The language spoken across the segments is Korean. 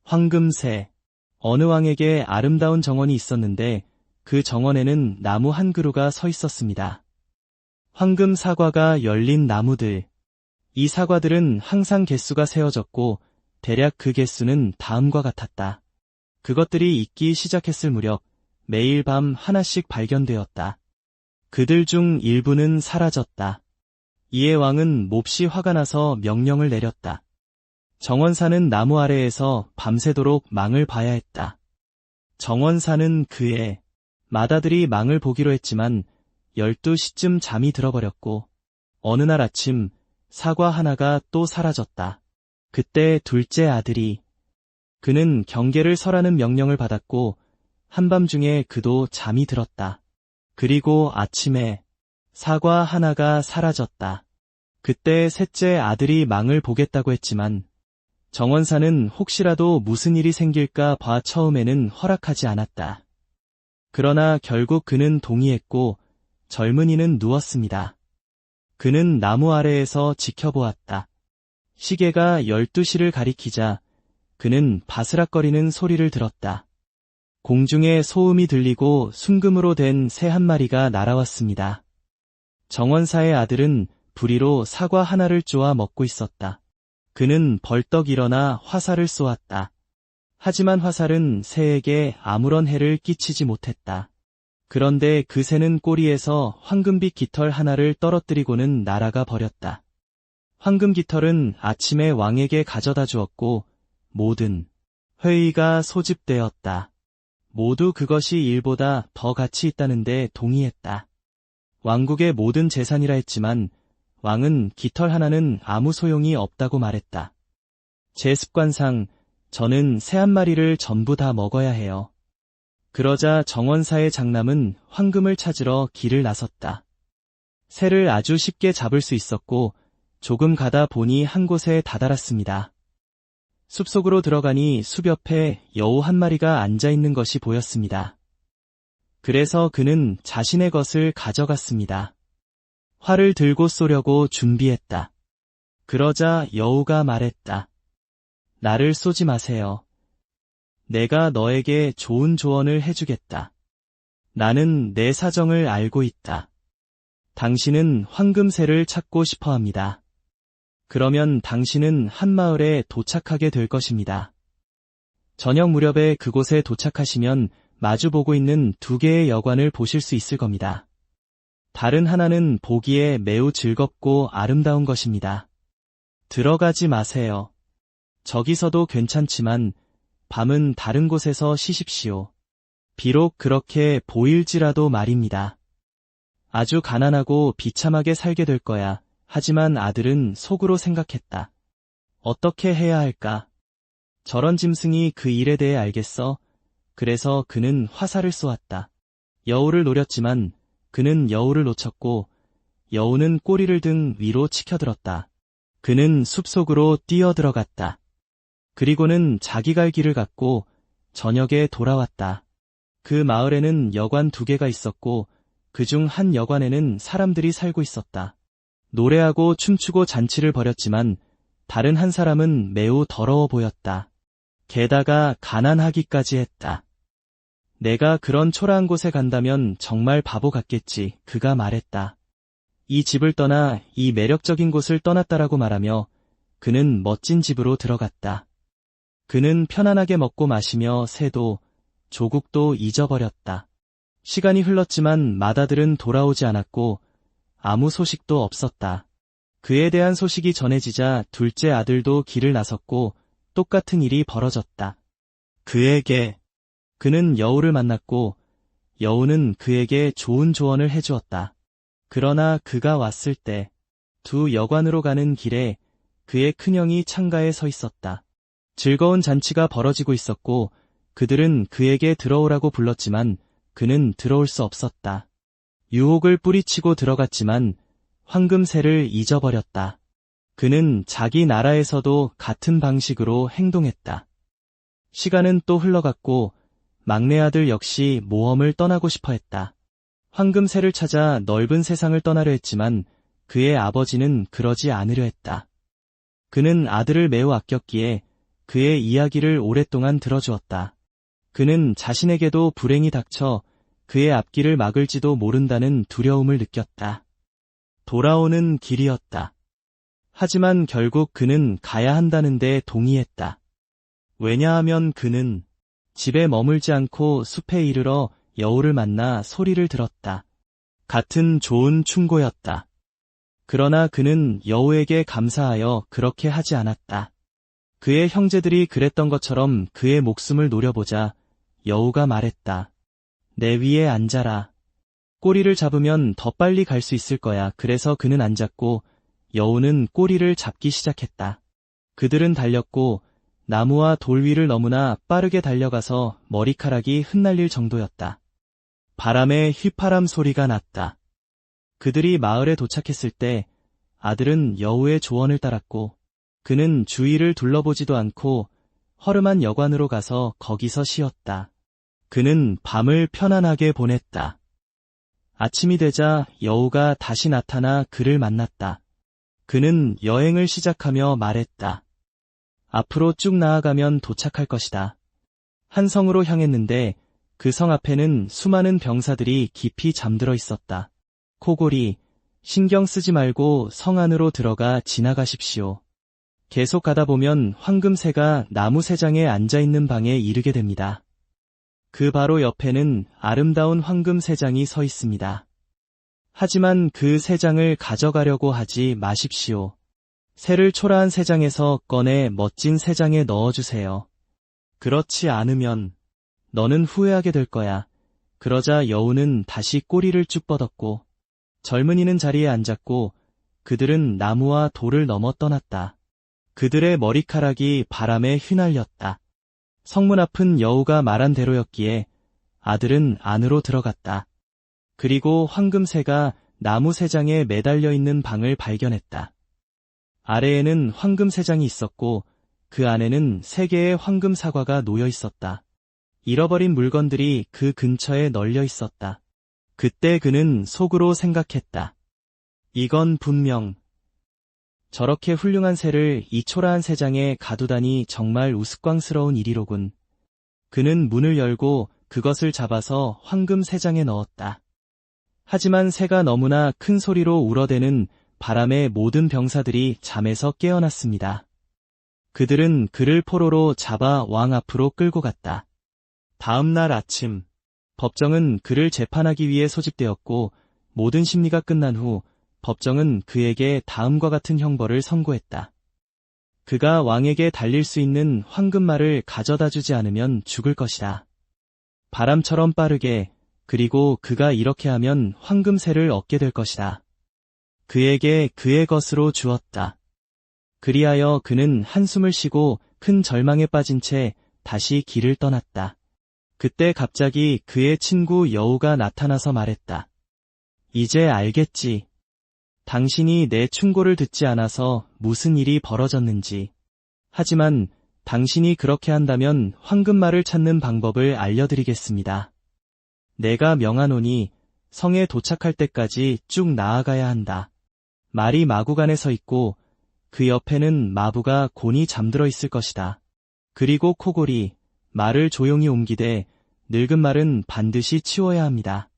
황금새. 어느 왕에게 아름다운 정원이 있었는데 그 정원에는 나무 한 그루가 서 있었습니다. 황금 사과가 열린 나무들. 이 사과들은 항상 개수가 세어졌고 대략 그 개수는 다음과 같았다. 그것들이 익기 시작했을 무렵 매일 밤 하나씩 발견되었다. 그들 중 일부는 사라졌다. 이에 왕은 몹시 화가 나서 명령을 내렸다. 정원사는 나무 아래에서 밤새도록 망을 봐야 했다. 정원사는 그의 맏아들이 망을 보기로 했지만 12시쯤 잠이 들어버렸고 어느 날 아침 사과 하나가 또 사라졌다. 그때 둘째 아들이 그는 경계를 서라는 명령을 받았고 한밤중에 그도 잠이 들었다. 그리고 아침에 사과 하나가 사라졌다. 그때 셋째 아들이 망을 보겠다고 했지만 정원사는 혹시라도 무슨 일이 생길까 봐 처음에는 허락하지 않았다. 그러나 결국 그는 동의했고 젊은이는 누웠습니다. 그는 나무 아래에서 지켜보았다. 시계가 12시를 가리키자 그는 바스락거리는 소리를 들었다. 공중에 소음이 들리고 순금으로 된 새 한 마리가 날아왔습니다. 정원사의 아들은 부리로 사과 하나를 쪼아 먹고 있었다. 그는 벌떡 일어나 화살을 쏘았다. 하지만 화살은 새에게 아무런 해를 끼치지 못했다. 그런데 그 새는 꼬리에서 황금빛 깃털 하나를 떨어뜨리고는 날아가 버렸다. 황금 깃털은 아침에 왕에게 가져다 주었고 모든 회의가 소집되었다. 모두 그것이 일보다 더 가치 있다는데 동의했다. 왕국의 모든 재산이라 했지만 왕은 깃털 하나는 아무 소용이 없다고 말했다. 제 습관상 저는 새 한 마리를 전부 다 먹어야 해요. 그러자 정원사의 장남은 황금을 찾으러 길을 나섰다. 새를 아주 쉽게 잡을 수 있었고 조금 가다 보니 한 곳에 다다랐습니다. 숲속으로 들어가니 숲 옆에 여우 한 마리가 앉아있는 것이 보였습니다. 그래서 그는 자신의 것을 가져갔습니다. 활을 들고 쏘려고 준비했다. 그러자 여우가 말했다. 나를 쏘지 마세요. 내가 너에게 좋은 조언을 해주겠다. 나는 내 사정을 알고 있다. 당신은 황금새를 찾고 싶어 합니다. 그러면 당신은 한 마을에 도착하게 될 것입니다. 저녁 무렵에 그곳에 도착하시면 마주보고 있는 두 개의 여관을 보실 수 있을 겁니다. 다른 하나는 보기에 매우 즐겁고 아름다운 것입니다. 들어가지 마세요. 저기서도 괜찮지만 밤은 다른 곳에서 쉬십시오. 비록 그렇게 보일지라도 말입니다. 아주 가난하고 비참하게 살게 될 거야. 하지만 아들은 속으로 생각했다. 어떻게 해야 할까? 저런 짐승이 그 일에 대해 알겠어? 그래서 그는 화살을 쏘았다. 여우를 노렸지만 그는 여우를 놓쳤고 여우는 꼬리를 등 위로 치켜들었다. 그는 숲속으로 뛰어들어갔다. 그리고는 자기 갈 길을 갔고 저녁에 돌아왔다. 그 마을에는 여관 2개가 있었고 그중 한 여관에는 사람들이 살고 있었다. 노래하고 춤추고 잔치를 벌였지만 다른 한 사람은 매우 더러워 보였다. 게다가 가난하기까지 했다. 내가 그런 초라한 곳에 간다면 정말 바보 같겠지, 그가 말했다. 이 집을 떠나 이 매력적인 곳을 떠났다라고 말하며 그는 멋진 집으로 들어갔다. 그는 편안하게 먹고 마시며 새도 조국도 잊어버렸다. 시간이 흘렀지만 맏아들은 돌아오지 않았고 아무 소식도 없었다. 그에 대한 소식이 전해지자 둘째 아들도 길을 나섰고 똑같은 일이 벌어졌다. 그는 여우를 만났고 여우는 그에게 좋은 조언을 해주었다. 그러나 그가 왔을 때 두 여관으로 가는 길에 그의 큰형이 창가에 서 있었다. 즐거운 잔치가 벌어지고 있었고 그들은 그에게 들어오라고 불렀지만 그는 들어올 수 없었다. 유혹을 뿌리치고 들어갔지만 황금새를 잊어버렸다. 그는 자기 나라에서도 같은 방식으로 행동했다. 시간은 또 흘러갔고 막내 아들 역시 모험을 떠나고 싶어 했다. 황금새를 찾아 넓은 세상을 떠나려 했지만 그의 아버지는 그러지 않으려 했다. 그는 아들을 매우 아꼈기에 그의 이야기를 오랫동안 들어주었다. 그는 자신에게도 불행이 닥쳐 그의 앞길을 막을지도 모른다는 두려움을 느꼈다. 돌아오는 길이었다. 하지만 결국 그는 가야 한다는 데 동의했다. 왜냐하면 그는 집에 머물지 않고 숲에 이르러 여우를 만나 소리를 들었다. 같은 좋은 충고였다. 그러나 그는 여우에게 감사하여 그렇게 하지 않았다. 그의 형제들이 그랬던 것처럼 그의 목숨을 노려보자 여우가 말했다. 내 위에 앉아라. 꼬리를 잡으면 더 빨리 갈 수 있을 거야. 그래서 그는 앉았고 여우는 꼬리를 잡기 시작했다. 그들은 달렸고 나무와 돌 위를 너무나 빠르게 달려가서 머리카락이 흩날릴 정도였다. 바람에 휘파람 소리가 났다. 그들이 마을에 도착했을 때 아들은 여우의 조언을 따랐고 그는 주위를 둘러보지도 않고 허름한 여관으로 가서 거기서 쉬었다. 그는 밤을 편안하게 보냈다. 아침이 되자 여우가 다시 나타나 그를 만났다. 그는 여행을 시작하며 말했다. 앞으로 쭉 나아가면 도착할 것이다. 한 성으로 향했는데 그 성 앞에는 수많은 병사들이 깊이 잠들어 있었다. 코골이, 신경 쓰지 말고 성 안으로 들어가 지나가십시오. 계속 가다 보면 황금새가 나무 새장에 앉아있는 방에 이르게 됩니다. 그 바로 옆에는 아름다운 황금 새장이 서 있습니다. 하지만 그 새장을 가져가려고 하지 마십시오. 새를 초라한 새장에서 꺼내 멋진 새장에 넣어주세요. 그렇지 않으면 너는 후회하게 될 거야. 그러자 여우는 다시 꼬리를 쭉 뻗었고 젊은이는 자리에 앉았고 그들은 나무와 돌을 넘어 떠났다. 그들의 머리카락이 바람에 휘날렸다. 성문 앞은 여우가 말한 대로였기에 아들은 안으로 들어갔다. 그리고 황금새가 나무 새장에 매달려 있는 방을 발견했다. 아래에는 황금 새장이 있었고 그 안에는 3개의 황금 사과가 놓여 있었다. 잃어버린 물건들이 그 근처에 널려 있었다. 그때 그는 속으로 생각했다. 이건 분명 저렇게 훌륭한 새를 이 초라한 새장에 가두다니 정말 우스꽝스러운 일이로군. 그는 문을 열고 그것을 잡아서 황금 새장에 넣었다. 하지만 새가 너무나 큰 소리로 울어대는 바람에 모든 병사들이 잠에서 깨어났습니다. 그들은 그를 포로로 잡아 왕 앞으로 끌고 갔다. 다음 날 아침, 법정은 그를 재판하기 위해 소집되었고 모든 심리가 끝난 후 법정은 그에게 다음과 같은 형벌을 선고했다. 그가 왕에게 달릴 수 있는 황금말을 가져다 주지 않으면 죽을 것이다. 바람처럼 빠르게, 그리고 그가 이렇게 하면 황금새를 얻게 될 것이다. 그에게 그의 것으로 주었다. 그리하여 그는 한숨을 쉬고 큰 절망에 빠진 채 다시 길을 떠났다. 그때 갑자기 그의 친구 여우가 나타나서 말했다. 이제 알겠지. 당신이 내 충고를 듣지 않아서 무슨 일이 벌어졌는지. 하지만 당신이 그렇게 한다면 황금말을 찾는 방법을 알려드리겠습니다. 내가 명하노니 성에 도착할 때까지 쭉 나아가야 한다. 말이 마구간에 서 있고 그 옆에는 마부가 곤히 잠들어 있을 것이다. 그리고 코골이, 말을 조용히 옮기되 늙은 말은 반드시 치워야 합니다.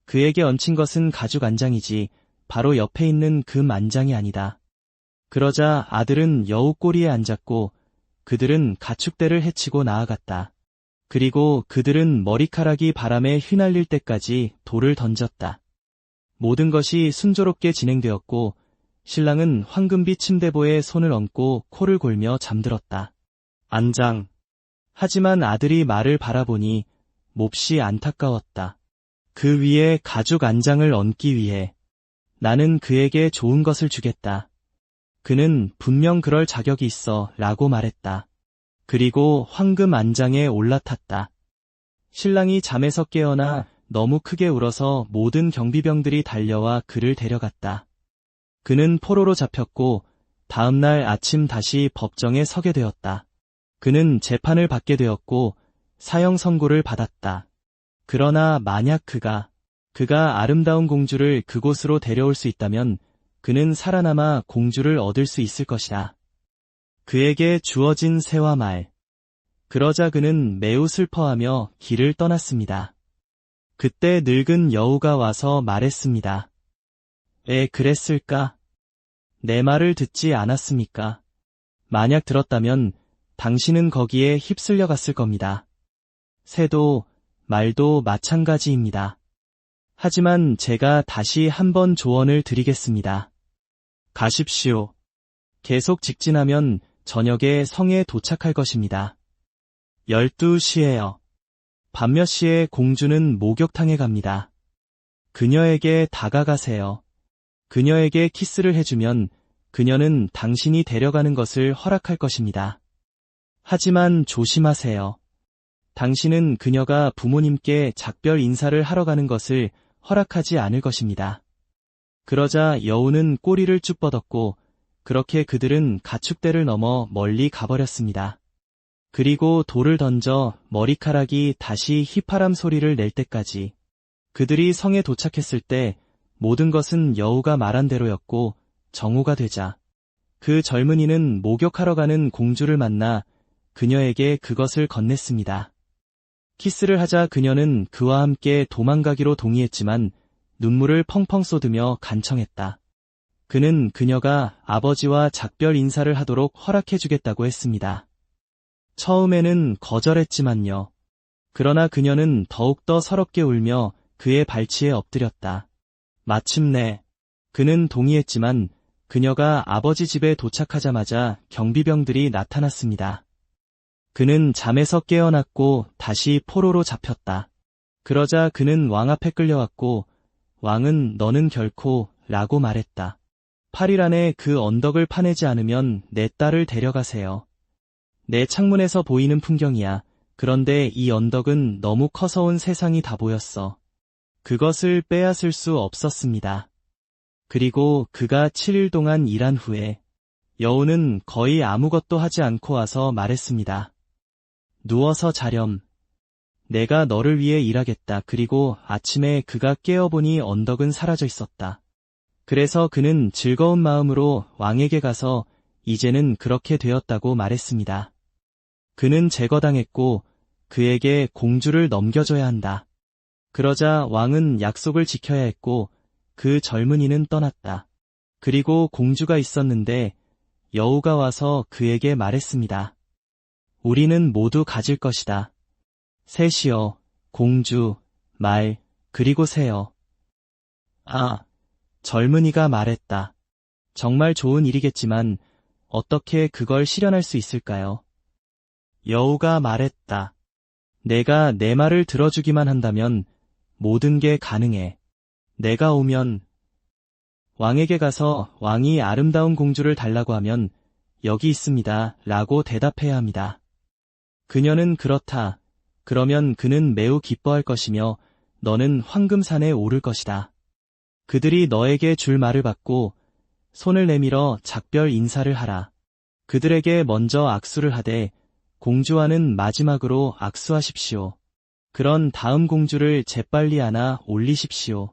그에게 얹힌 것은 가죽 안장이지 바로 옆에 있는 금 안장이 아니다. 그러자 아들은 여우 꼬리에 앉았고 그들은 가축대를 헤치고 나아갔다. 그리고 그들은 머리카락이 바람에 휘날릴 때까지 돌을 던졌다. 모든 것이 순조롭게 진행되었고 신랑은 황금빛 침대보에 손을 얹고 코를 골며 잠들었다. 안장. 하지만 아들이 말을 바라보니 몹시 안타까웠다. 그 위에 가죽 안장을 얹기 위해 나는 그에게 좋은 것을 주겠다. 그는 분명 그럴 자격이 있어 라고 말했다. 그리고 황금 안장에 올라탔다. 신랑이 잠에서 깨어나 너무 크게 울어서 모든 경비병들이 달려와 그를 데려갔다. 그는 포로로 잡혔고 다음 날 아침 다시 법정에 서게 되었다. 그는 재판을 받게 되었고 사형 선고를 받았다. 그러나 만약 그가 아름다운 공주를 그곳으로 데려올 수 있다면 그는 살아남아 공주를 얻을 수 있을 것이다. 그에게 주어진 새와 말. 그러자 그는 매우 슬퍼하며 길을 떠났습니다. 그때 늙은 여우가 와서 말했습니다. 그랬을까? 내 말을 듣지 않았습니까? 만약 들었다면 당신은 거기에 휩쓸려 갔을 겁니다. 새도 말도 마찬가지입니다. 하지만 제가 다시 한번 조언을 드리겠습니다. 가십시오. 계속 직진하면 저녁에 성에 도착할 것입니다. 12시에요. 밤 몇 시에 공주는 목욕탕에 갑니다. 그녀에게 다가가세요. 그녀에게 키스를 해주면 그녀는 당신이 데려가는 것을 허락할 것입니다. 하지만 조심하세요. 당신은 그녀가 부모님께 작별 인사를 하러 가는 것을 허락하지 않을 것입니다. 그러자 여우는 꼬리를 쭉 뻗었고 그렇게 그들은 가축대를 넘어 멀리 가버렸습니다. 그리고 돌을 던져 머리카락이 다시 휘파람 소리를 낼 때까지. 그들이 성에 도착했을 때 모든 것은 여우가 말한 대로였고 정오가 되자 그 젊은이는 목욕하러 가는 공주를 만나 그녀에게 그것을 건넸습니다. 키스를 하자 그녀는 그와 함께 도망가기로 동의했지만 눈물을 펑펑 쏟으며 간청했다. 그는 그녀가 아버지와 작별 인사를 하도록 허락해주겠다고 했습니다. 처음에는 거절했지만요. 그러나 그녀는 더욱더 서럽게 울며 그의 발치에 엎드렸다. 마침내 그는 동의했지만 그녀가 아버지 집에 도착하자마자 경비병들이 나타났습니다. 그는 잠에서 깨어났고 다시 포로로 잡혔다. 그러자 그는 왕 앞에 끌려왔고 왕은 너는 결코 라고 말했다. 8일 안에 그 언덕을 파내지 않으면 내 딸을 데려가세요. 내 창문에서 보이는 풍경이야. 그런데 이 언덕은 너무 커서 온 세상이 다 보였어. 그것을 빼앗을 수 없었습니다. 그리고 그가 7일 동안 일한 후에 여우는 거의 아무것도 하지 않고 와서 말했습니다. 누워서 자렴. 내가 너를 위해 일하겠다. 그리고 아침에 그가 깨어보니 언덕은 사라져 있었다. 그래서 그는 즐거운 마음으로 왕에게 가서 이제는 그렇게 되었다고 말했습니다. 그는 제거당했고 그에게 공주를 넘겨줘야 한다. 그러자 왕은 약속을 지켜야 했고 그 젊은이는 떠났다. 그리고 공주가 있었는데 여우가 와서 그에게 말했습니다. 우리는 모두 가질 것이다. 셋이여, 공주, 말, 그리고 새여. 젊은이가 말했다. 정말 좋은 일이겠지만 어떻게 그걸 실현할 수 있을까요? 여우가 말했다. 내가 내 말을 들어주기만 한다면 모든 게 가능해. 내가 오면 왕에게 가서 왕이 아름다운 공주를 달라고 하면 여기 있습니다 라고 대답해야 합니다. 그녀는 그렇다. 그러면 그는 매우 기뻐할 것이며 너는 황금산에 오를 것이다. 그들이 너에게 줄 말을 받고 손을 내밀어 작별 인사를 하라. 그들에게 먼저 악수를 하되 공주와는 마지막으로 악수하십시오. 그런 다음 공주를 재빨리 안아 올리십시오.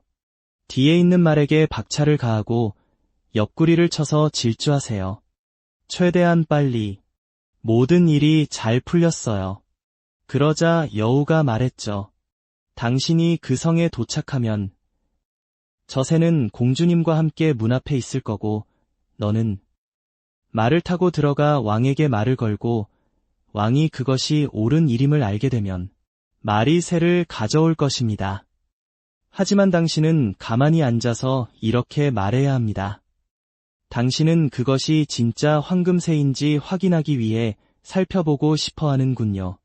뒤에 있는 말에게 박차를 가하고 옆구리를 쳐서 질주하세요. 최대한 빨리. 모든 일이 잘 풀렸어요. 그러자 여우가 말했죠. 당신이 그 성에 도착하면 저 새는 공주님과 함께 문 앞에 있을 거고 너는 말을 타고 들어가 왕에게 말을 걸고 왕이 그것이 옳은 일임을 알게 되면 말이 새를 가져올 것입니다. 하지만 당신은 가만히 앉아서 이렇게 말해야 합니다. 당신은 그것이 진짜 황금새인지 확인하기 위해 살펴보고 싶어 하는군요.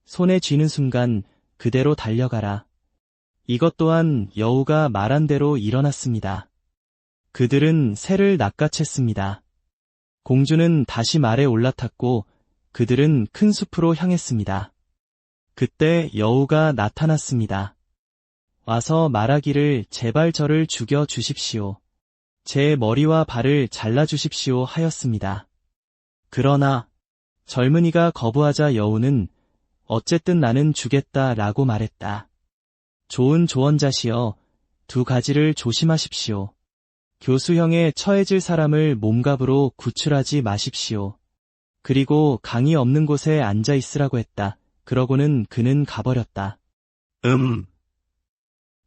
손에 쥐는 순간 그대로 달려가라. 이것 또한 여우가 말한 대로 일어났습니다. 그들은 새를 낚아챘습니다. 공주는 다시 말에 올라탔고 그들은 큰 숲으로 향했습니다. 그때 여우가 나타났습니다. 와서 말하기를 제발 저를 죽여 주십시오. 제 머리와 발을 잘라 주십시오 하였습니다. 그러나 젊은이가 거부하자 여우는 어쨌든 나는 주겠다 라고 말했다. 좋은 조언자시여, 두 가지를 조심하십시오. 교수형에 처해질 사람을 몸값으로 구출하지 마십시오. 그리고 강이 없는 곳에 앉아 있으라고 했다. 그러고는 그는 가버렸다.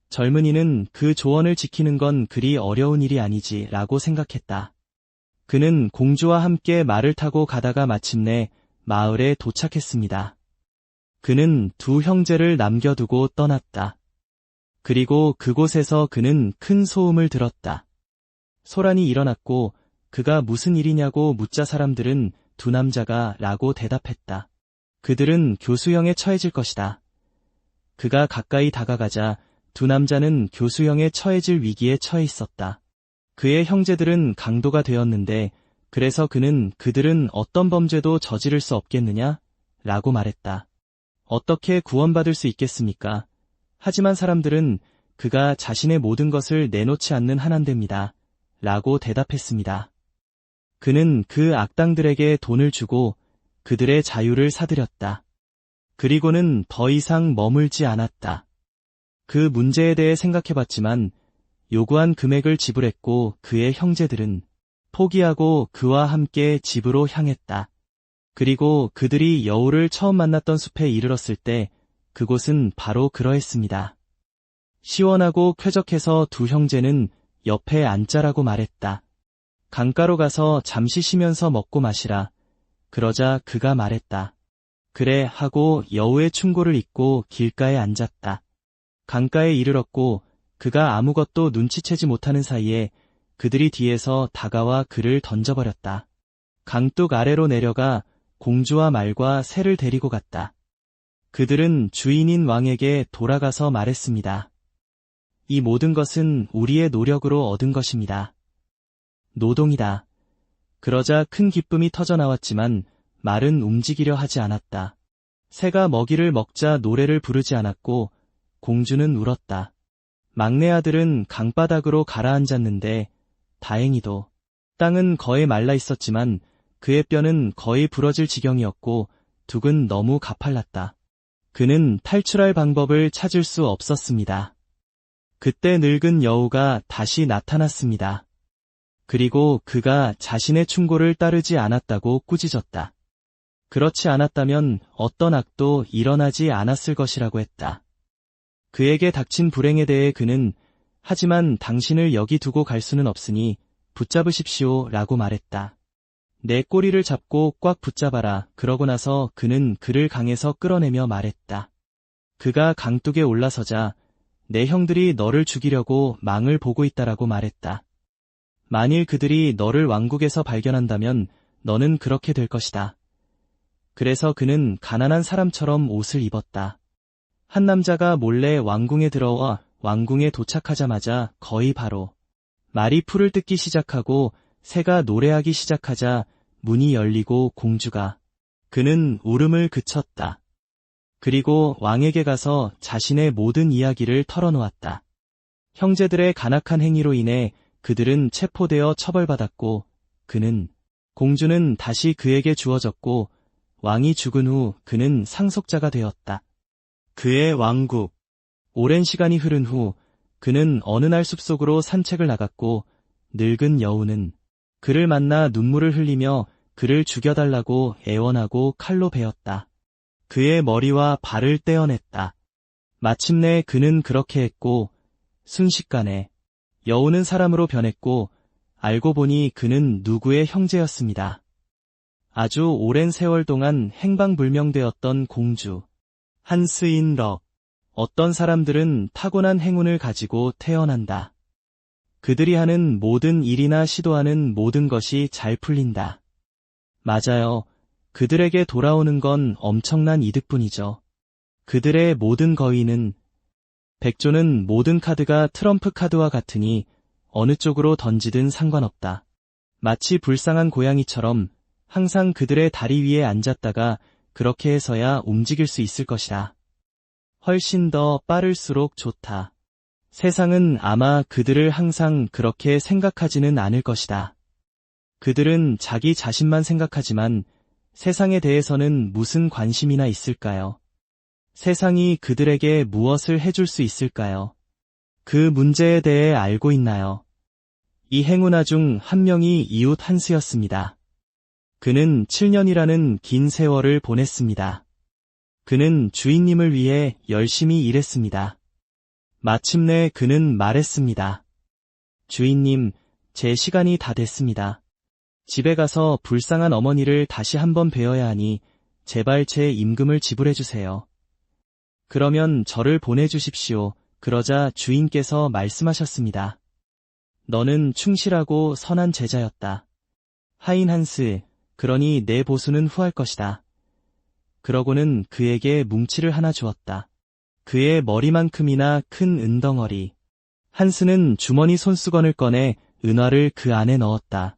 젊은이는 그 조언을 지키는 건 그리 어려운 일이 아니지 라고 생각했다. 그는 공주와 함께 말을 타고 가다가 마침내 마을에 도착했습니다. 그는 두 형제를 남겨두고 떠났다. 그리고 그곳에서 그는 큰 소음을 들었다. 소란이 일어났고 그가 무슨 일이냐고 묻자 사람들은 두 남자가 라고 대답했다. 그들은 교수형에 처해질 것이다. 그가 가까이 다가가자 두 남자는 교수형에 처해질 위기에 처해 있었다. 그의 형제들은 강도가 되었는데 그래서 그는 그들은 어떤 범죄도 저지를 수 없겠느냐? 라고 말했다. 어떻게 구원받을 수 있겠습니까? 하지만 사람들은 그가 자신의 모든 것을 내놓지 않는 한안대입니다. 라고 대답했습니다. 그는 그 악당들에게 돈을 주고 그들의 자유를 사들였다. 그리고는 더 이상 머물지 않았다. 그 문제에 대해 생각해봤지만 요구한 금액을 지불했고 그의 형제들은 포기하고 그와 함께 집으로 향했다. 그리고 그들이 여우를 처음 만났던 숲에 이르렀을 때 그곳은 바로 그러했습니다. 시원하고 쾌적해서 두 형제는 옆에 앉자라고 말했다. 강가로 가서 잠시 쉬면서 먹고 마시라. 그러자 그가 말했다. 그래 하고 여우의 충고를 잊고 길가에 앉았다. 강가에 이르렀고 그가 아무것도 눈치채지 못하는 사이에 그들이 뒤에서 다가와 그를 던져버렸다. 강둑 아래로 내려가 공주와 말과 새를 데리고 갔다. 그들은 주인인 왕에게 돌아가서 말했습니다. 이 모든 것은 우리의 노력으로 얻은 것입니다. 노동이다. 그러자 큰 기쁨이 터져나왔지만 말은 움직이려 하지 않았다. 새가 먹이를 먹자 노래를 부르지 않았고 공주는 울었다. 막내 아들은 강바닥으로 가라앉았는데 다행히도 땅은 거의 말라 있었지만 그의 뼈는 거의 부러질 지경이었고 둑은 너무 가팔랐다. 그는 탈출할 방법을 찾을 수 없었습니다. 그때 늙은 여우가 다시 나타났습니다. 그리고 그가 자신의 충고를 따르지 않았다고 꾸짖었다. 그렇지 않았다면 어떤 악도 일어나지 않았을 것이라고 했다. 그에게 닥친 불행에 대해 그는 하지만 당신을 여기 두고 갈 수는 없으니 붙잡으십시오 라고 말했다. 내 꼬리를 잡고 꽉 붙잡아라. 그러고 나서 그는 그를 강에서 끌어내며 말했다. 그가 강둑에 올라서자 내 형들이 너를 죽이려고 망을 보고 있다라고 말했다. 만일 그들이 너를 왕국에서 발견한다면 너는 그렇게 될 것이다. 그래서 그는 가난한 사람처럼 옷을 입었다. 한 남자가 몰래 왕궁에 들어와 왕궁에 도착하자마자 거의 바로 말이 풀을 뜯기 시작하고 새가 노래하기 시작하자 문이 열리고 공주가 그는 울음을 그쳤다. 그리고 왕에게 가서 자신의 모든 이야기를 털어놓았다. 형제들의 간악한 행위로 인해 그들은 체포되어 처벌받았고 공주는 다시 그에게 주어졌고 왕이 죽은 후 그는 상속자가 되었다. 그의 왕국. 오랜 시간이 흐른 후 그는 어느 날 숲속으로 산책을 나갔고 늙은 여우는 그를 만나 눈물을 흘리며 그를 죽여달라고 애원하고 칼로 베었다. 그의 머리와 발을 떼어냈다. 마침내 그는 그렇게 했고 순식간에 여우는 사람으로 변했고 알고 보니 그는 누구의 형제였습니다. 아주 오랜 세월 동안 행방불명되었던 공주. 한스인 럭. 어떤 사람들은 타고난 행운을 가지고 태어난다. 그들이 하는 모든 일이나 시도하는 모든 것이 잘 풀린다. 맞아요. 그들에게 돌아오는 건 엄청난 이득뿐이죠. 그들의 모든 거인은 백조는 모든 카드가 트럼프 카드와 같으니 어느 쪽으로 던지든 상관없다. 마치 불쌍한 고양이처럼 항상 그들의 다리 위에 앉았다가 그렇게 해서야 움직일 수 있을 것이다. 훨씬 더 빠를수록 좋다. 세상은 아마 그들을 항상 그렇게 생각하지는 않을 것이다. 그들은 자기 자신만 생각하지만 세상에 대해서는 무슨 관심이나 있을까요? 세상이 그들에게 무엇을 해줄 수 있을까요? 그 문제에 대해 알고 있나요? 이 행운아 중 한 명이 이웃 한스였습니다. 그는 7년이라는 긴 세월을 보냈습니다. 그는 주인님을 위해 열심히 일했습니다. 마침내 그는 말했습니다. 주인님, 제 시간이 다 됐습니다. 집에 가서 불쌍한 어머니를 다시 한번 뵈어야 하니 제발 제 임금을 지불해 주세요. 그러면 저를 보내주십시오. 그러자 주인께서 말씀하셨습니다. 너는 충실하고 선한 제자였다. 하인 한스, 그러니 내 보수는 후할 것이다. 그러고는 그에게 뭉치를 하나 주었다. 그의 머리만큼이나 큰 은덩어리. 한스는 주머니 손수건을 꺼내 은화를 그 안에 넣었다.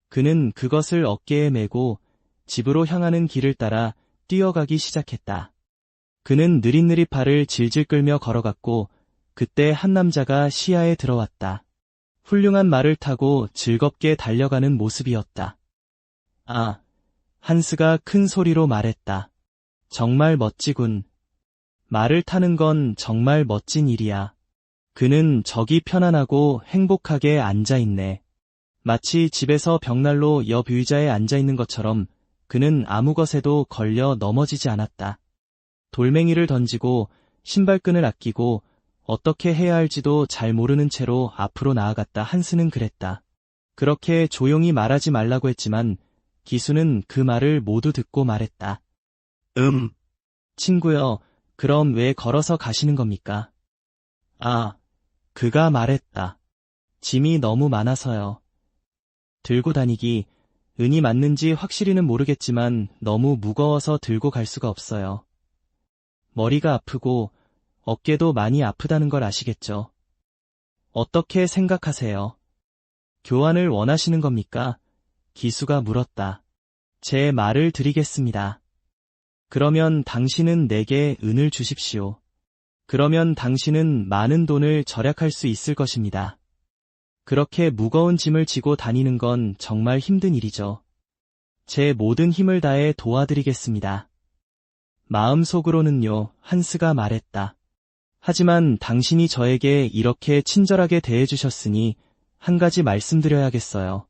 그는 그것을 어깨에 메고 집으로 향하는 길을 따라 뛰어가기 시작했다. 그는 느릿느릿 발을 질질 끌며 걸어갔고 그때 한 남자가 시야에 들어왔다. 훌륭한 말을 타고 즐겁게 달려가는 모습이었다. 아, 한스가 큰 소리로 말했다. 정말 멋지군. 말을 타는 건 정말 멋진 일이야. 그는 저기 편안하고 행복하게 앉아있네. 마치 집에서 벽난로 옆 의자에 앉아있는 것처럼 그는 아무 것에도 걸려 넘어지지 않았다. 돌멩이를 던지고 신발끈을 아끼고 어떻게 해야 할지도 잘 모르는 채로 앞으로 나아갔다. 한스는 그랬다. 그렇게 조용히 말하지 말라고 했지만 기수는 그 말을 모두 듣고 말했다. 친구여, 그럼 왜 걸어서 가시는 겁니까? 아, 그가 말했다. 짐이 너무 많아서요. 들고 다니기, 은이 맞는지 확실히는 모르겠지만 너무 무거워서 들고 갈 수가 없어요. 머리가 아프고 어깨도 많이 아프다는 걸 아시겠죠? 어떻게 생각하세요? 교환을 원하시는 겁니까? 기수가 물었다. 제 말을 드리겠습니다. 그러면 당신은 내게 은을 주십시오. 그러면 당신은 많은 돈을 절약할 수 있을 것입니다. 그렇게 무거운 짐을 지고 다니는 건 정말 힘든 일이죠. 제 모든 힘을 다해 도와드리겠습니다. 마음속으로는요, 한스가 말했다. 하지만 당신이 저에게 이렇게 친절하게 대해주셨으니 한 가지 말씀드려야겠어요.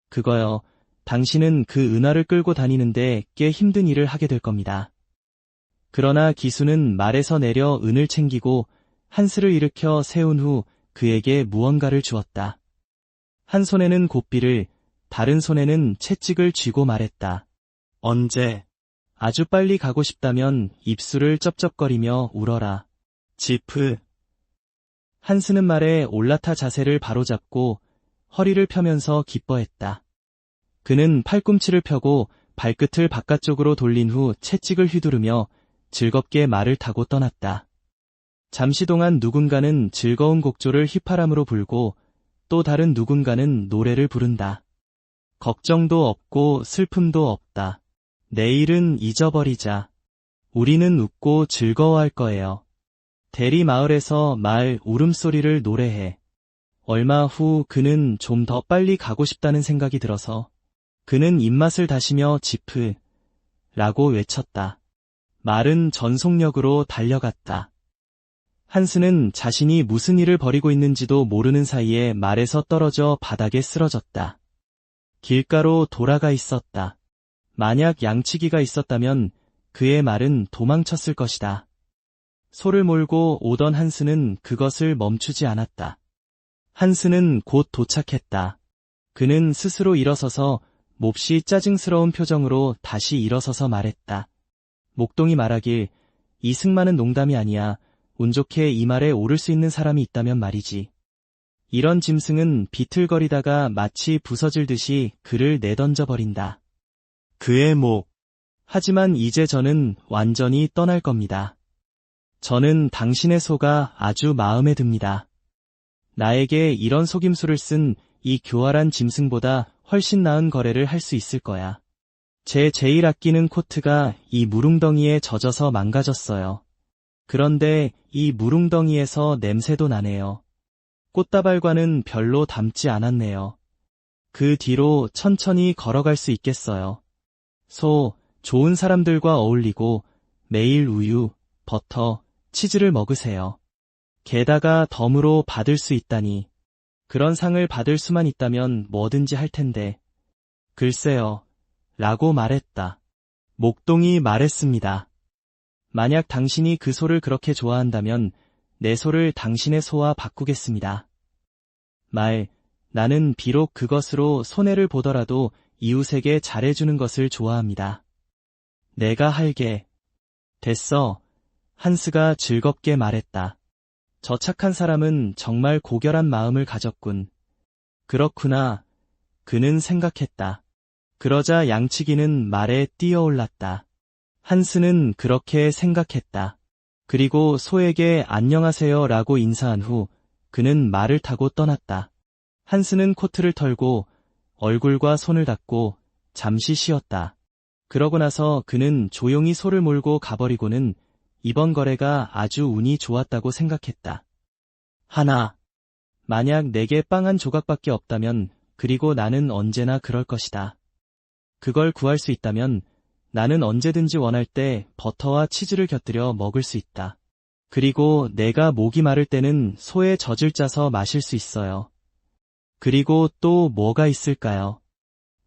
그거요, 당신은 그 은화를 끌고 다니는데 꽤 힘든 일을 하게 될 겁니다. 그러나 기수는 말에서 내려 은을 챙기고 한스를 일으켜 세운 후 그에게 무언가를 주었다. 한 손에는 고삐를, 다른 손에는 채찍을 쥐고 말했다. 언제? 아주 빨리 가고 싶다면 입술을 쩝쩝거리며 울어라. 지프. 한스는 말에 올라타 자세를 바로잡고 허리를 펴면서 기뻐했다. 그는 팔꿈치를 펴고 발끝을 바깥쪽으로 돌린 후 채찍을 휘두르며 즐겁게 말을 타고 떠났다. 잠시 동안 누군가는 즐거운 곡조를 휘파람으로 불고 또 다른 누군가는 노래를 부른다. 걱정도 없고 슬픔도 없다. 내일은 잊어버리자. 우리는 웃고 즐거워할 거예요. 대리 마을에서 말 울음소리를 노래해. 얼마 후 그는 좀 더 빨리 가고 싶다는 생각이 들어서 그는 입맛을 다시며 지프 라고 외쳤다. 말은 전속력으로 달려갔다. 한스는 자신이 무슨 일을 벌이고 있는지도 모르는 사이에 말에서 떨어져 바닥에 쓰러졌다. 길가로 돌아가 있었다. 만약 양치기가 있었다면 그의 말은 도망쳤을 것이다. 소를 몰고 오던 한스는 그것을 멈추지 않았다. 한스는 곧 도착했다. 그는 스스로 일어서서 몹시 짜증스러운 표정으로 다시 일어서서 말했다. 목동이 말하길, 이 승마는 농담이 아니야. 운 좋게 이 말에 오를 수 있는 사람이 있다면 말이지. 이런 짐승은 비틀거리다가 마치 부서질 듯이 그를 내던져버린다. 그의 목. 하지만 이제 저는 완전히 떠날 겁니다. 저는 당신의 소가 아주 마음에 듭니다. 나에게 이런 속임수를 쓴 이 교활한 짐승보다 훨씬 나은 거래를 할 수 있을 거야. 제 제일 아끼는 코트가 이 무릉덩이에 젖어서 망가졌어요. 그런데 이 무릉덩이에서 냄새도 나네요. 꽃다발과는 별로 닮지 않았네요. 그 뒤로 천천히 걸어갈 수 있겠어요. 소, 좋은 사람들과 어울리고 매일 우유, 버터, 치즈를 먹으세요. 게다가 덤으로 받을 수 있다니. 그런 상을 받을 수만 있다면 뭐든지 할 텐데. 글쎄요, 라고 말했다. 목동이 말했습니다. 만약 당신이 그 소를 그렇게 좋아한다면 내 소를 당신의 소와 바꾸겠습니다. 나는 비록 그것으로 손해를 보더라도 이웃에게 잘해주는 것을 좋아합니다. 내가 할게. 됐어. 한스가 즐겁게 말했다. 저 착한 사람은 정말 고결한 마음을 가졌군. 그렇구나. 그는 생각했다. 그러자 양치기는 말에 뛰어올랐다. 한스는 그렇게 생각했다. 그리고 소에게 안녕하세요 라고 인사한 후 그는 말을 타고 떠났다. 한스는 코트를 털고 얼굴과 손을 닦고 잠시 쉬었다. 그러고 나서 그는 조용히 소를 몰고 가버리고는 이번 거래가 아주 운이 좋았다고 생각했다. 만약 내게 빵 한 조각밖에 없다면 그리고 나는 언제나 그럴 것이다. 그걸 구할 수 있다면 나는 언제든지 원할 때 버터와 치즈를 곁들여 먹을 수 있다. 그리고 내가 목이 마를 때는 소의 젖을 짜서 마실 수 있어요. 그리고 또 뭐가 있을까요?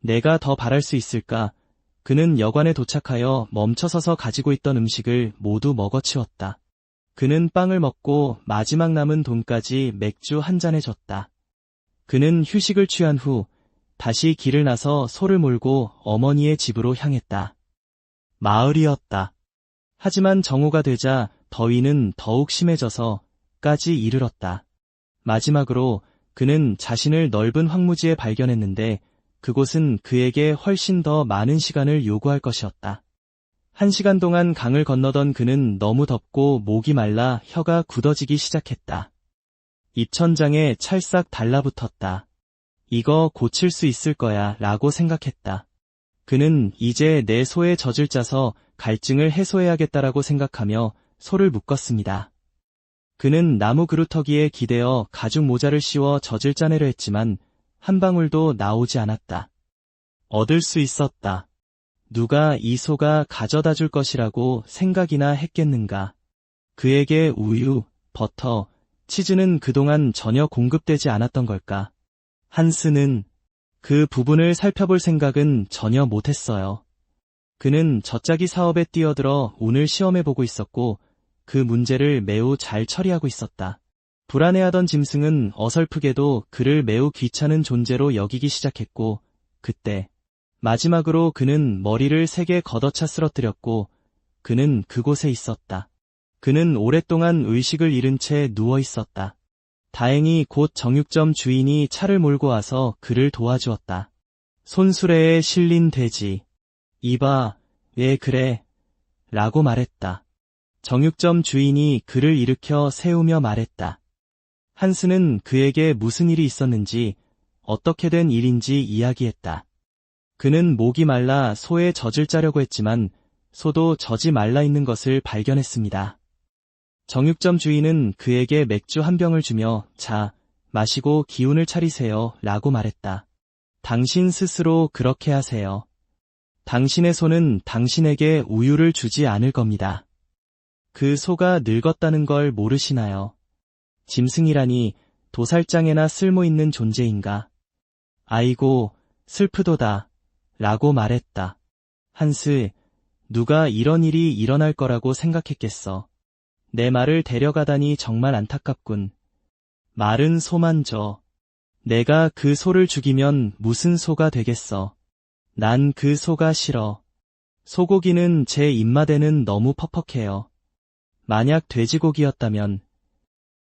내가 더 바랄 수 있을까? 그는 여관에 도착하여 멈춰서서 가지고 있던 음식을 모두 먹어치웠다. 그는 빵을 먹고 마지막 남은 돈까지 맥주 한 잔에 줬다. 그는 휴식을 취한 후 다시 길을 나서 소를 몰고 어머니의 집으로 향했다. 마을이었다. 하지만 정오가 되자 더위는 더욱 심해져서까지 이르렀다. 마지막으로 그는 자신을 넓은 황무지에 발견했는데 그곳은 그에게 훨씬 더 많은 시간을 요구할 것이었다. 1시간 동안 강을 건너던 그는 너무 덥고 목이 말라 혀가 굳어지기 시작했다. 입천장에 찰싹 달라붙었다. 이거 고칠 수 있을 거야 라고 생각했다. 그는 이제 내 소의 젖을 짜서 갈증을 해소해야겠다라고 생각하며 소를 묶었습니다. 그는 나무 그루터기에 기대어 가죽 모자를 씌워 젖을 짜내려 했지만 한 방울도 나오지 않았다. 얻을 수 있었다. 누가 이 소가 가져다 줄 것이라고 생각이나 했겠는가. 그에게 우유, 버터, 치즈는 그동안 전혀 공급되지 않았던 걸까. 한스는 그 부분을 살펴볼 생각은 전혀 못했어요. 그는 젖짜기 사업에 뛰어들어 운을 시험해보고 있었고 그 문제를 매우 잘 처리하고 있었다. 불안해하던 짐승은 어설프게도 그를 매우 귀찮은 존재로 여기기 시작했고 그때 마지막으로 그는 머리를 세게 걷어차 쓰러뜨렸고 그는 그곳에 있었다. 그는 오랫동안 의식을 잃은 채 누워 있었다. 다행히 곧 정육점 주인이 차를 몰고 와서 그를 도와주었다. 손수레에 실린 돼지. 이봐, 왜 그래? 라고 말했다. 정육점 주인이 그를 일으켜 세우며 말했다. 한스는 그에게 무슨 일이 있었는지, 어떻게 된 일인지 이야기했다. 그는 목이 말라 소의 젖을 짜려고 했지만 소도 젖이 말라 있는 것을 발견했습니다. 정육점 주인은 그에게 맥주 한 병을 주며 자, 마시고 기운을 차리세요 라고 말했다. 당신 스스로 그렇게 하세요. 당신의 소는 당신에게 우유를 주지 않을 겁니다. 그 소가 늙었다는 걸 모르시나요? 짐승이라니 도살장에나 쓸모있는 존재인가? 아이고, 슬프도다. 라고 말했다. 한스, 누가 이런 일이 일어날 거라고 생각했겠어. 내 말을 데려가다니 정말 안타깝군. 말은 소만 줘. 내가 그 소를 죽이면 무슨 소가 되겠어. 난 그 소가 싫어. 소고기는 제 입맛에는 너무 퍽퍽해요. 만약 돼지고기였다면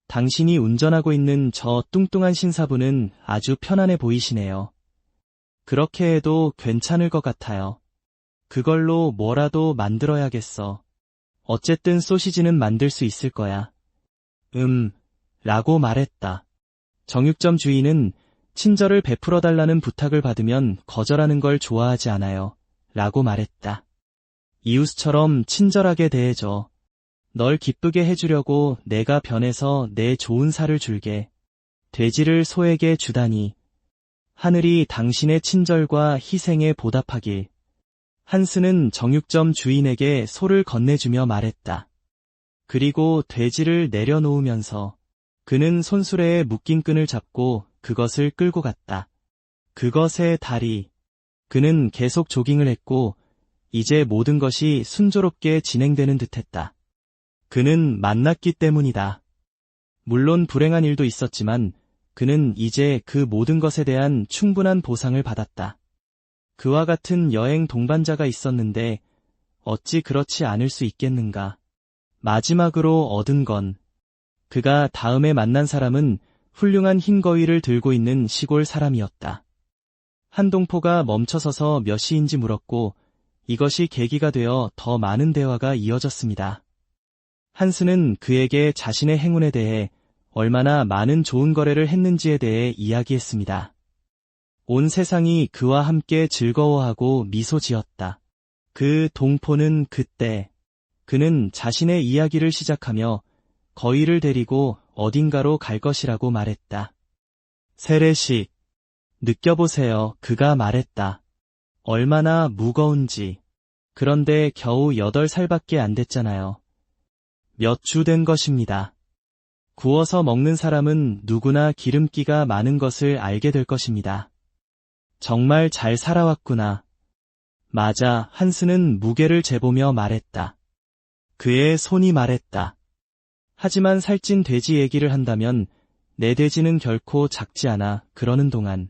당신이 운전하고 있는 저 뚱뚱한 신사부는 아주 편안해 보이시네요. 그렇게 해도 괜찮을 것 같아요. 그걸로 뭐라도 만들어야겠어. 어쨌든 소시지는 만들 수 있을 거야. 라고 말했다. 정육점 주인은 친절을 베풀어달라는 부탁을 받으면 거절하는 걸 좋아하지 않아요. 라고 말했다. 이웃처럼 친절하게 대해줘. 널 기쁘게 해주려고 내가 변해서 내 좋은 살을 줄게. 돼지를 소에게 주다니. 하늘이 당신의 친절과 희생에 보답하길. 한스는 정육점 주인에게 소를 건네주며 말했다. 그리고 돼지를 내려놓으면서 그는 손수레에 묶인 끈을 잡고 그것을 끌고 갔다. 그것의 다리. 그는 계속 조깅을 했고 이제 모든 것이 순조롭게 진행되는 듯했다. 그는 만났기 때문이다. 물론 불행한 일도 있었지만 그는 이제 그 모든 것에 대한 충분한 보상을 받았다. 그와 같은 여행 동반자가 있었는데 어찌 그렇지 않을 수 있겠는가. 마지막으로 얻은 건 그가 다음에 만난 사람은 훌륭한 흰 거위를 들고 있는 시골 사람이었다. 한동포가 멈춰서서 몇 시인지 물었고 이것이 계기가 되어 더 많은 대화가 이어졌습니다. 한스는 그에게 자신의 행운에 대해 얼마나 많은 좋은 거래를 했는지에 대해 이야기했습니다. 온 세상이 그와 함께 즐거워하고 미소 지었다. 그 동포는 그때 그는 자신의 이야기를 시작하며 거위를 데리고 어딘가로 갈 것이라고 말했다. 세례식. 느껴보세요. 그가 말했다. 얼마나 무거운지. 그런데 겨우 8살밖에 안 됐잖아요. 몇 주 된 것입니다. 구워서 먹는 사람은 누구나 기름기가 많은 것을 알게 될 것입니다. 정말 잘 살아왔구나. 맞아, 한스는 무게를 재보며 말했다. 그의 손이 말했다. 하지만 살찐 돼지 얘기를 한다면 내 돼지는 결코 작지 않아. 그러는 동안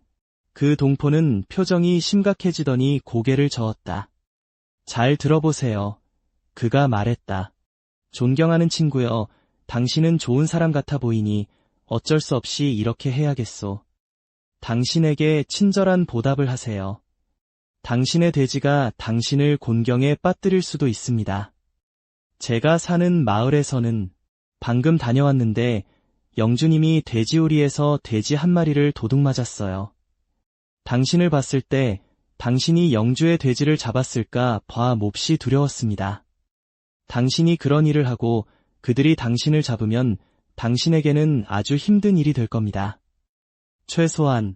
그 동포는 표정이 심각해지더니 고개를 저었다. 잘 들어보세요. 그가 말했다. 존경하는 친구여, 당신은 좋은 사람 같아 보이니 어쩔 수 없이 이렇게 해야겠소. 당신에게 친절한 보답을 하세요. 당신의 돼지가 당신을 곤경에 빠뜨릴 수도 있습니다. 제가 사는 마을에서는 방금 다녀왔는데 영주님이 돼지우리에서 돼지 한 마리를 도둑 맞았어요. 당신을 봤을 때 당신이 영주의 돼지를 잡았을까 봐 몹시 두려웠습니다. 당신이 그런 일을 하고 그들이 당신을 잡으면 당신에게는 아주 힘든 일이 될 겁니다. 최소한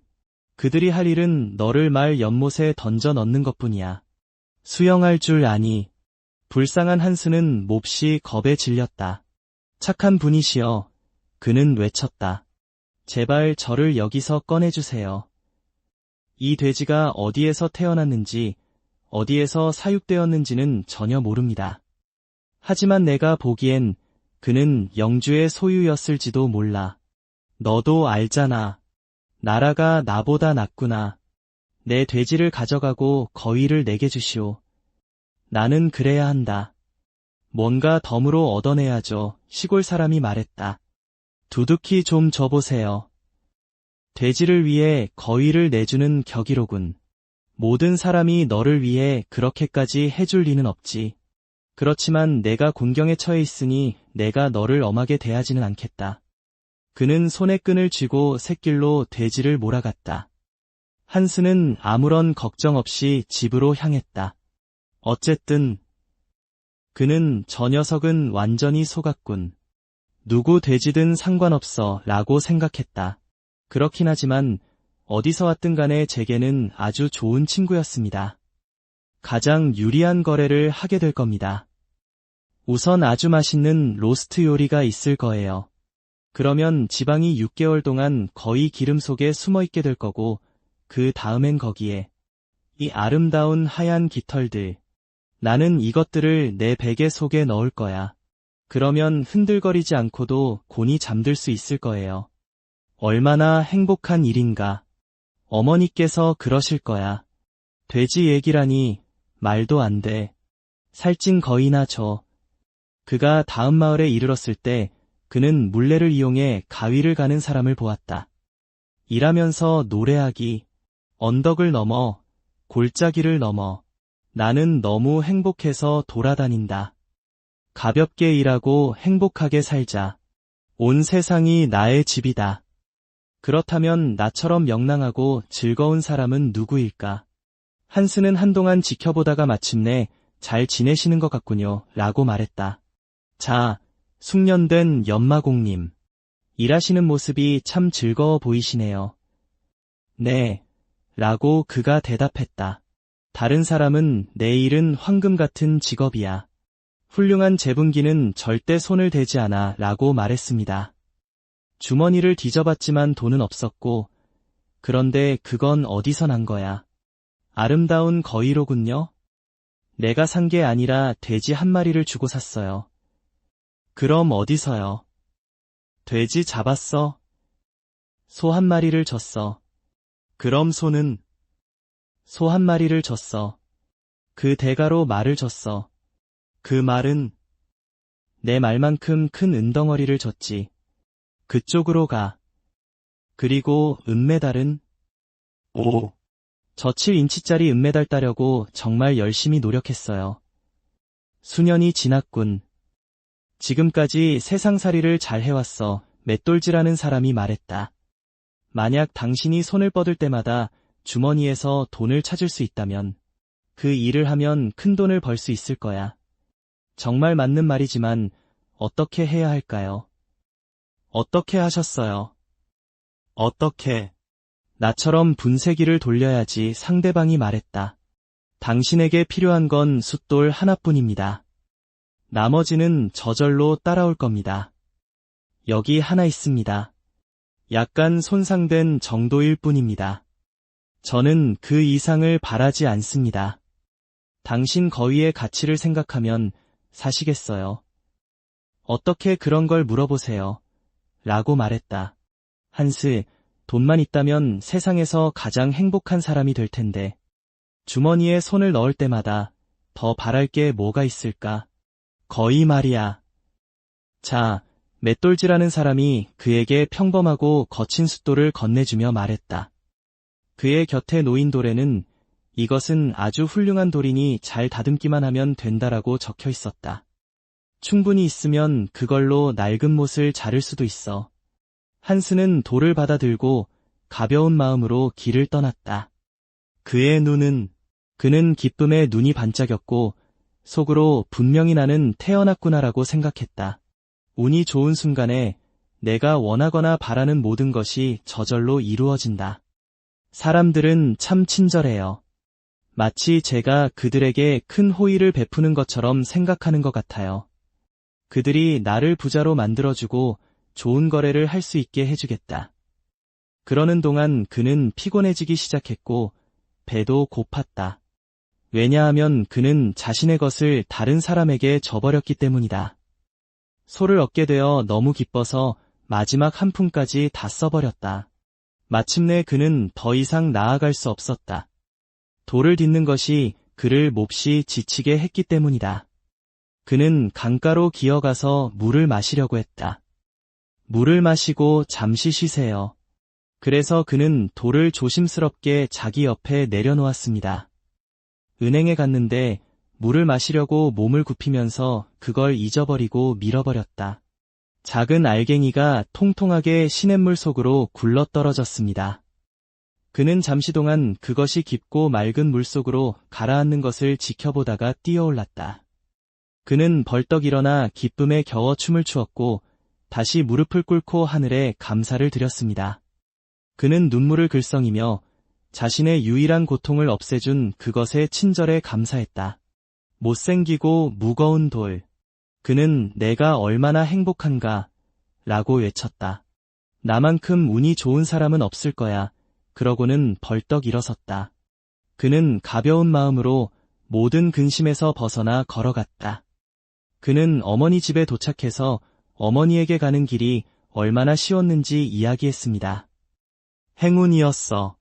그들이 할 일은 너를 말 연못에 던져 넣는 것뿐이야. 수영할 줄 아니. 불쌍한 한스는 몹시 겁에 질렸다. 착한 분이시여. 그는 외쳤다. 제발 저를 여기서 꺼내주세요. 이 돼지가 어디에서 태어났는지, 어디에서 사육되었는지는 전혀 모릅니다. 하지만 내가 보기엔 그는 영주의 소유였을지도 몰라. 너도 알잖아. 나라가 나보다 낫구나. 내 돼지를 가져가고 거위를 내게 주시오. 나는 그래야 한다. 뭔가 덤으로 얻어내야죠. 시골 사람이 말했다. 두둑히 좀 줘보세요. 돼지를 위해 거위를 내주는 격이로군. 모든 사람이 너를 위해 그렇게까지 해줄 리는 없지. 그렇지만 내가 곤경에 처해 있으니 내가 너를 엄하게 대하지는 않겠다. 그는 손에 끈을 쥐고 샛길로 돼지를 몰아갔다. 한스는 아무런 걱정 없이 집으로 향했다. 어쨌든 그는 저 녀석은 완전히 속았군. 누구 돼지든 상관없어 라고 생각했다. 그렇긴 하지만 어디서 왔든 간에 제게는 아주 좋은 친구였습니다. 가장 유리한 거래를 하게 될 겁니다. 우선 아주 맛있는 로스트 요리가 있을 거예요. 그러면 지방이 6개월 동안 거의 기름 속에 숨어 있게 될 거고 그 다음엔 거기에 이 아름다운 하얀 깃털들. 나는 이것들을 내 베개 속에 넣을 거야. 그러면 흔들거리지 않고도 곤히 잠들 수 있을 거예요. 얼마나 행복한 일인가. 어머니께서 그러실 거야. 돼지 얘기라니 말도 안 돼. 살찐 거위나 줘. 그가 다음 마을에 이르렀을 때 그는 물레를 이용해 가위를 가는 사람을 보았다. 일하면서 노래하기, 언덕을 넘어, 골짜기를 넘어. 나는 너무 행복해서 돌아다닌다. 가볍게 일하고 행복하게 살자. 온 세상이 나의 집이다. 그렇다면 나처럼 명랑하고 즐거운 사람은 누구일까? 한스는 한동안 지켜보다가 마침내 잘 지내시는 것 같군요. 라고 말했다. 자, 숙련된 연마공님. 일하시는 모습이 참 즐거워 보이시네요. 네. 라고 그가 대답했다. 다른 사람은 내 일은 황금 같은 직업이야. 훌륭한 재분기는 절대 손을 대지 않아 라고 말했습니다. 주머니를 뒤져봤지만 돈은 없었고, 그런데 그건 어디서 난 거야? 아름다운 거위로군요. 내가 산 게 아니라 돼지 한 마리를 주고 샀어요. 그럼 어디서요? 돼지 잡았어. 소 한 마리를 줬어. 그럼 소는? 소 한 마리를 줬어. 그 대가로 말을 줬어. 그 말은? 내 말만큼 큰 은덩어리를 줬지. 그쪽으로 가. 그리고 은메달은? 오. 저 7인치짜리 은메달 따려고 정말 열심히 노력했어요. 수년이 지났군. 지금까지 세상살이를 잘 해왔어. 맷돌질하는 사람이 말했다. 만약 당신이 손을 뻗을 때마다 주머니에서 돈을 찾을 수 있다면 그 일을 하면 큰 돈을 벌 수 있을 거야. 정말 맞는 말이지만 어떻게 해야 할까요? 어떻게 하셨어요? 어떻게? 나처럼 분쇄기를 돌려야지. 상대방이 말했다. 당신에게 필요한 건 숫돌 하나뿐입니다. 나머지는 저절로 따라올 겁니다. 여기 하나 있습니다. 약간 손상된 정도일 뿐입니다. 저는 그 이상을 바라지 않습니다. 당신 거위의 가치를 생각하면 사시겠어요? 어떻게 그런 걸 물어보세요? 라고 말했다. 한스, 돈만 있다면 세상에서 가장 행복한 사람이 될 텐데 주머니에 손을 넣을 때마다 더 바랄 게 뭐가 있을까? 거의 말이야. 자, 맷돌질하는 사람이 그에게 평범하고 거친 숫돌을 건네주며 말했다. 그의 곁에 놓인 돌에는 이것은 아주 훌륭한 돌이니 잘 다듬기만 하면 된다라고 적혀 있었다. 충분히 있으면 그걸로 낡은 못을 자를 수도 있어. 한스는 돌을 받아들고 가벼운 마음으로 길을 떠났다. 그는 기쁨에 눈이 반짝였고 속으로 분명히 나는 태어났구나라고 생각했다. 운이 좋은 순간에 내가 원하거나 바라는 모든 것이 저절로 이루어진다. 사람들은 참 친절해요. 마치 제가 그들에게 큰 호의를 베푸는 것처럼 생각하는 것 같아요. 그들이 나를 부자로 만들어주고 좋은 거래를 할 수 있게 해주겠다. 그러는 동안 그는 피곤해지기 시작했고 배도 고팠다. 왜냐하면 그는 자신의 것을 다른 사람에게 줘버렸기 때문이다. 소를 얻게 되어 너무 기뻐서 마지막 한 푼까지 다 써버렸다. 마침내 그는 더 이상 나아갈 수 없었다. 돌을 딛는 것이 그를 몹시 지치게 했기 때문이다. 그는 강가로 기어가서 물을 마시려고 했다. 물을 마시고 잠시 쉬세요. 그래서 그는 돌을 조심스럽게 자기 옆에 내려놓았습니다. 은행에 갔는데 물을 마시려고 몸을 굽히면서 그걸 잊어버리고 밀어버렸다. 작은 알갱이가 통통하게 시냇물 속으로 굴러떨어졌습니다. 그는 잠시 동안 그것이 깊고 맑은 물속으로 가라앉는 것을 지켜보다가 뛰어올랐다. 그는 벌떡 일어나 기쁨에 겨워 춤을 추었고 다시 무릎을 꿇고 하늘에 감사를 드렸습니다. 그는 눈물을 글썽이며 자신의 유일한 고통을 없애준 그것의 친절에 감사했다. 못생기고 무거운 돌. 그는 내가 얼마나 행복한가 라고 외쳤다. 나만큼 운이 좋은 사람은 없을 거야. 그러고는 벌떡 일어섰다. 그는 가벼운 마음으로 모든 근심에서 벗어나 걸어갔다. 그는 어머니 집에 도착해서 어머니에게 가는 길이 얼마나 쉬웠는지 이야기했습니다. 행운이었어.